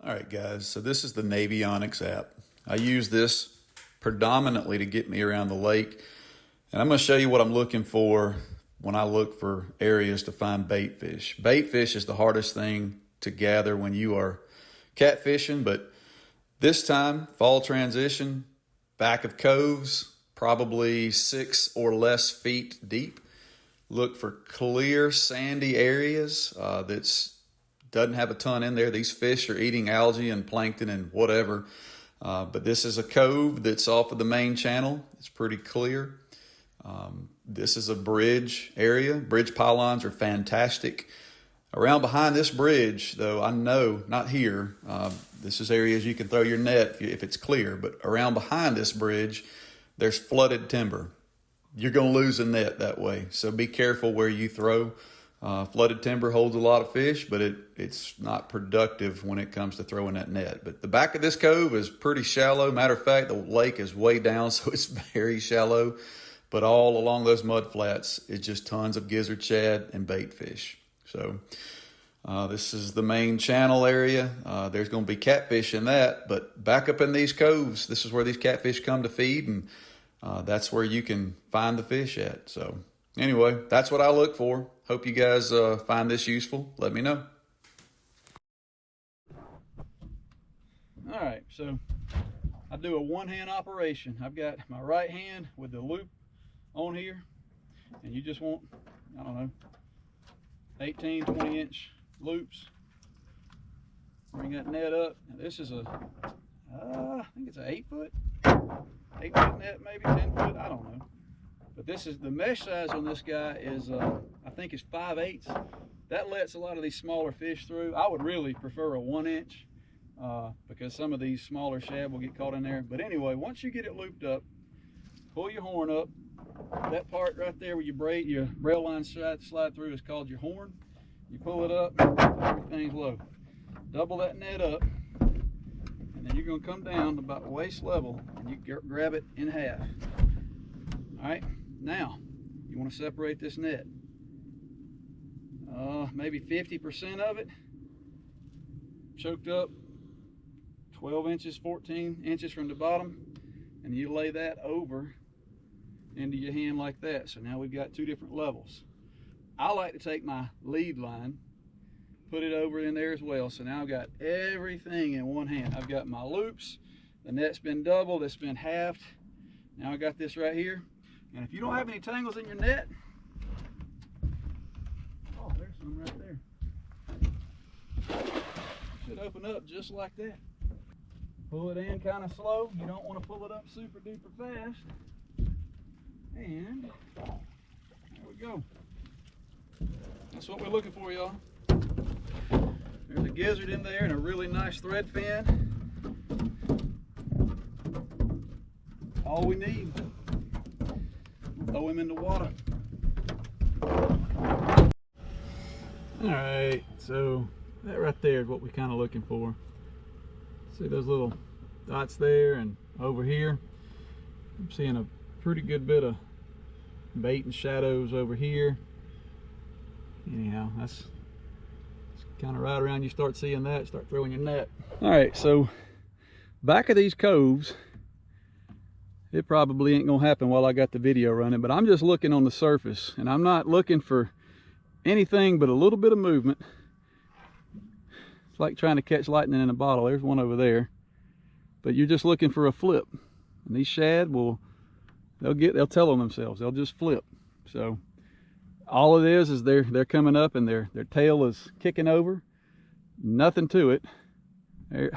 All right, guys, so this is the Navionics app. I use this predominantly to get me around the lake, and I'm going to show you what I'm looking for when I look for areas to find bait fish. Bait fish is the hardest thing to gather when you are catfishing, but this time, fall transition, back of coves, probably 6 or less feet deep. Look for clear, sandy areas that's doesn't have a ton in there. These fish are eating algae and plankton and whatever. But this is a cove that's off of the main channel. It's pretty clear. This is a bridge area. Bridge pylons are fantastic. Around behind this bridge, though, I know, not here, this is areas you can throw your net if it's clear, but around behind this bridge, there's flooded timber. You're going to lose a net that way. So be careful where you throw. Flooded timber holds a lot of fish, but it's not productive when it comes to throwing that net. But the back of this cove is pretty shallow. Matter of fact, the lake is way down, so it's very shallow. But all along those mud flats, it's just tons of gizzard, shad, and bait fish. So this is the main channel area. There's going to be catfish in that, but back up in these coves, this is where these catfish come to feed, and that's where you can find the fish at. So anyway, that's what I look for. Hope you guys find this useful. Let me know. All right, so I do a one-hand operation. I've got my right hand with the loop on here, and you just want, I don't know, 18, 20-inch loops. Bring that net up. Now this is I think it's an 8-foot net, maybe 10-foot, I don't know. But this is, the mesh size on this guy is, I think it's 5/8. That lets a lot of these smaller fish through. I would really prefer a 1-inch because some of these smaller shad will get caught in there. But anyway, once you get it looped up, pull your horn up. That part right there where your rail line slide through is called your horn. You pull it up, everything's low. Double that net up, and then you're going to come down about waist level, and you grab it in half. All right, now you want to separate this net. Maybe 50% of it choked up, 12 inches, 14 inches from the bottom, and you lay that over into your hand like that. So now we've got two different levels. I like to take my lead line, put it over in there as well. So now I've got everything in one hand. I've got my loops, the net's been doubled, it's been halved. Now I got this right here. And if you don't have any tangles in your net, oh, there's some right there. Should open up just like that. Pull it in kind of slow. You don't want to pull it up super duper fast. And there we go. That's what we're looking for, y'all. There's a gizzard in there and a really nice thread fin. All we need. Throw him in the water. All right, so that right there is what we're kind of looking for. See those little dots there, and over here I'm seeing a pretty good bit of bait and shadows over here. Anyhow, that's kind of right around you start seeing that, start throwing your net. All right, so back of these coves, it probably ain't gonna happen while I got the video running, but I'm just looking on the surface, and I'm not looking for anything but a little bit of movement. It's like trying to catch lightning in a bottle. There's one over there, but you're just looking for a flip, and these shad they'll tell on themselves. They'll just flip. So all it is they're coming up, and their tail is kicking over. Nothing to it. There,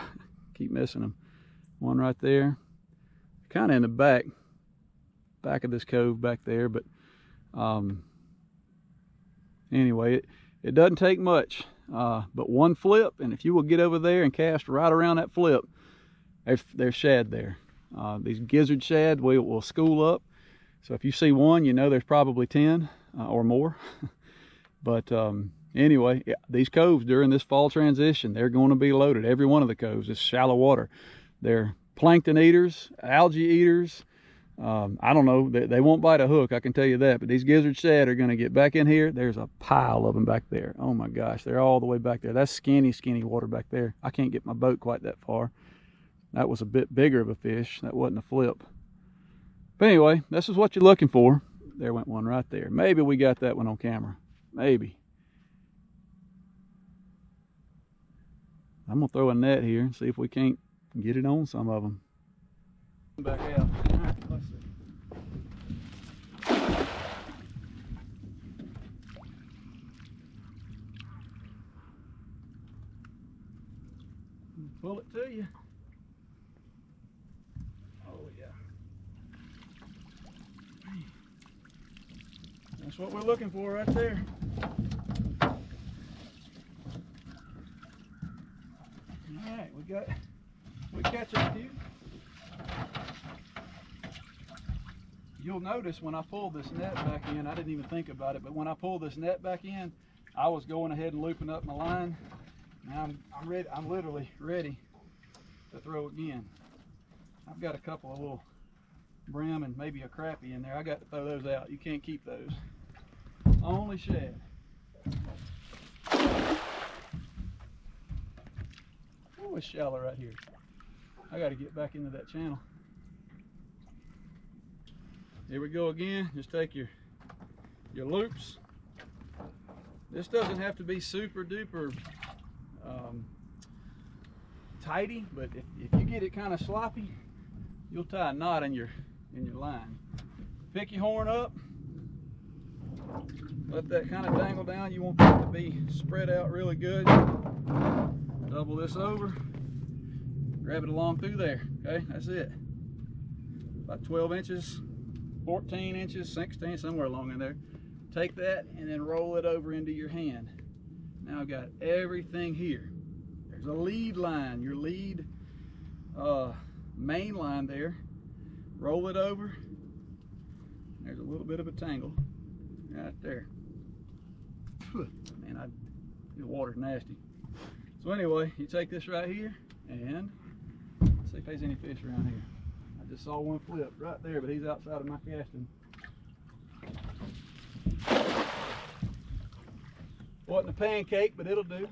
keep missing them. One right there, kind of in the back of this cove back there. But anyway, it doesn't take much, but one flip, and if you will get over there and cast right around that flip, there's shad there. These gizzard shad will school up. So if you see one, you know there's probably 10 or more. But anyway, yeah, these coves during this fall transition, they're going to be loaded. Every one of the coves is shallow water. They're plankton eaters, algae eaters, I don't know, they won't bite a hook, I can tell you that, but these gizzard shad are going to get back in here. There's a pile of them back there. Oh my gosh, they're all the way back there. That's skinny water back there. I can't get my boat quite that far. That was a bit bigger of a fish. That wasn't a flip. But anyway, this is what you're looking for. There went one right there. Maybe we got that one on camera. Maybe. I'm going to throw a net here and see if we can't get it on some of them. Back out. All right, let's see. Pull it to you. Oh yeah. That's what we're looking for right there. All right, we catch a few. You'll notice when I pull this net back in, I didn't even think about it, but when I pull this net back in, I was going ahead and looping up my line. Now I'm ready. I'm literally ready to throw again. I've got a couple of little brim and maybe a crappie in there. I got to throw those out. You can't keep those. Only shad. Oh, it's shallow right here. I got to get back into that channel. Here we go again. Just take your loops. This doesn't have to be super duper tighty, but if you get it kind of sloppy, you'll tie a knot in your line. Pick your horn up. Let that kind of dangle down. You want that to be spread out really good. Double this over. Grab it along through there. Okay, that's it. About 12 inches. 14 inches, 16, somewhere along in there. Take that and then roll it over into your hand. Now I've got everything here. There's a lead line, your lead main line there. Roll it over. There's a little bit of a tangle right there. Man, the water's nasty. So anyway, you take this right here and let's see if there's any fish around here. I just saw one flip right there, but he's outside of my casting. Wasn't a pancake, but it'll do.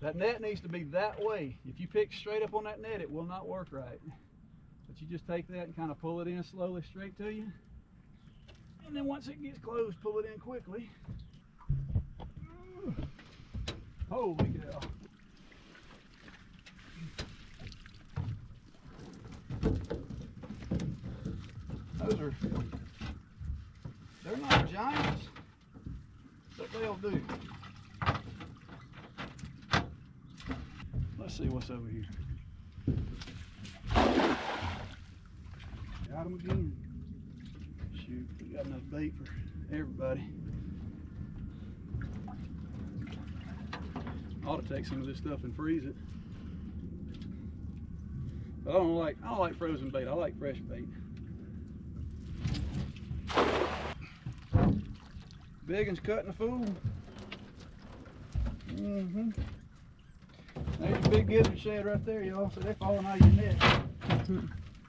That net needs to be that way. If you pick straight up on that net, it will not work right. But you just take that and kind of pull it in slowly straight to you. And then once it gets closed, pull it in quickly. Holy cow. They're not giants, but they'll do. Let's see what's over here. Got them again. Shoot, we got enough bait for everybody. Ought to take some of this stuff and freeze it. But I don't like frozen bait. I like fresh bait. Big one's cutting a fool. There's your big gizzard shad right there, y'all. So they're falling out of your net.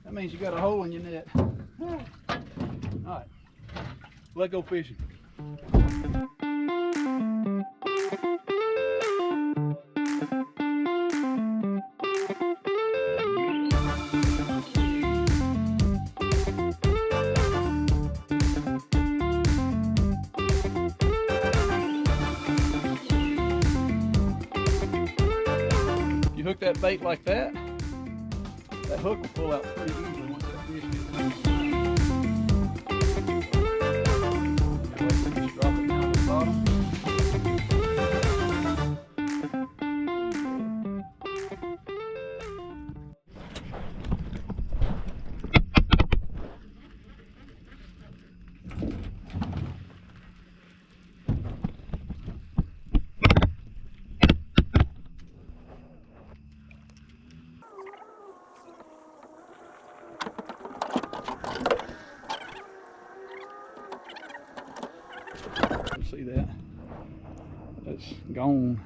That means you got a hole in your net. All right, let's go fishing. Hook that bait like that, that hook will pull out pretty easily once that fish gets loose. Just drop it down to the bottom. See that? That's gone.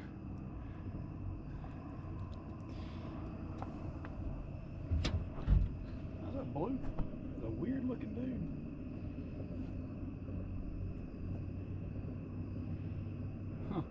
That's a blue fluke. It's a weird looking dude. Huh.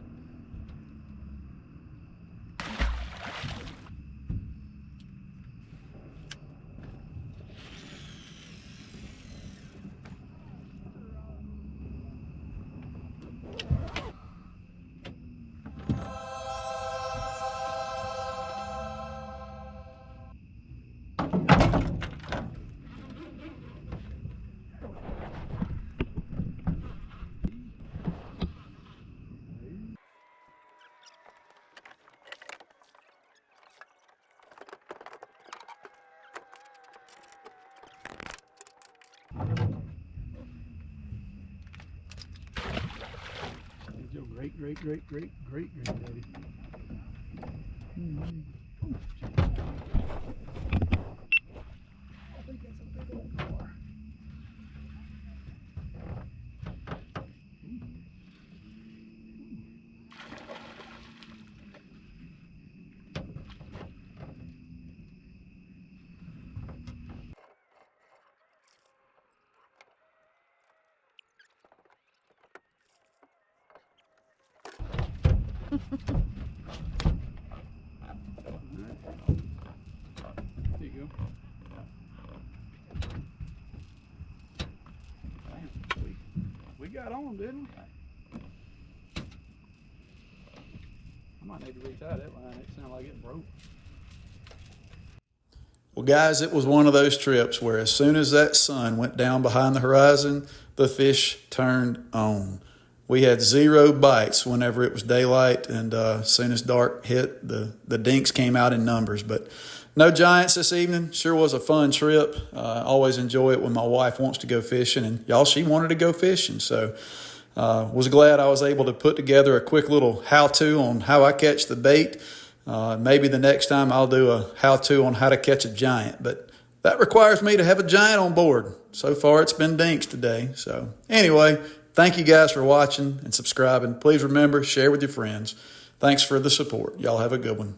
Your great granddaddy. I think that's a big old car. There you go. Damn, we got on, didn't we? I might need to retie that line. It sounded like it broke. Well, guys, it was one of those trips where as soon as that sun went down behind the horizon, the fish turned on. We had 0 bites whenever it was daylight, and as soon as dark hit, the dinks came out in numbers. But no giants this evening. Sure was a fun trip. I always enjoy it when my wife wants to go fishing, and y'all, she wanted to go fishing. So was glad I was able to put together a quick little how-to on how I catch the bait. Maybe the next time I'll do a how-to on how to catch a giant, but that requires me to have a giant on board. So far, it's been dinks today. So anyway, thank you guys for watching and subscribing. Please remember, share with your friends. Thanks for the support. Y'all have a good one.